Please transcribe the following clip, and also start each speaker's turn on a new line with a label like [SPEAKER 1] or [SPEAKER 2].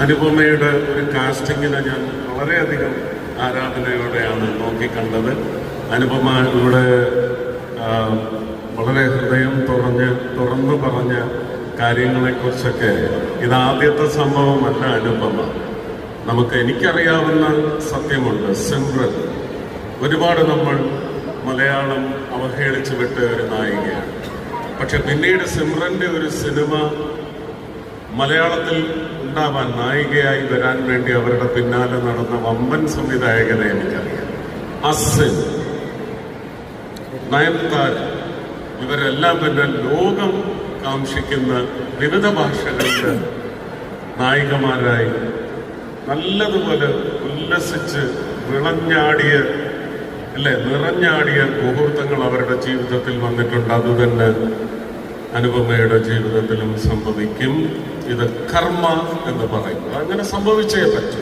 [SPEAKER 1] അനുപമയുടെ ഒരു കാസ്റ്റിങ്ങിനെ ഞാൻ വളരെയധികം ആരാധനയോടെയാണ് നോക്കിക്കണ്ടത്. അനുപമ ഇവിടെ വളരെ ഹൃദയം തുറന്നു പറഞ്ഞ കാര്യങ്ങളെക്കുറിച്ചൊക്കെ ഇതാദ്യത്തെ സംഭവമല്ല. അനുപമ എനിക്കറിയാവുന്ന സത്യമുണ്ട്. സിമ്രൻ ഒരുപാട് നമ്മൾ മലയാളം അവഹേളിച്ചു വിട്ട ഒരു നായികയാണ്. പക്ഷെ പിന്നീട് സിമ്രന്റെ ഒരു സിനിമ മലയാളത്തിൽ ഉണ്ടാവാൻ, നായികയായി വരാൻ വേണ്ടി അവരുടെ പിന്നാലെ നടന്ന വമ്പൻ സംവിധായകനെ എനിക്കറിയാം. അസിൻ, നയൻതാര, ഇവരെല്ലാം തന്നെ ലോകം കാംക്ഷിക്കുന്ന വിവിധ ഭാഷകളിൽ നായികമാരായി നല്ലതുപോലെ ഉല്ലസിച്ച് നിറഞ്ഞാടിയ മുഹൂർത്തങ്ങൾ അവരുടെ ജീവിതത്തിൽ വന്നിട്ടുണ്ട്. അതുതന്നെ അനുപമയുടെ ജീവിതത്തിലും സംഭവിക്കും. ഇത് കർമ്മ എന്ന് പറയുന്നത് അങ്ങനെ സംഭവിച്ചേ പറ്റൂ.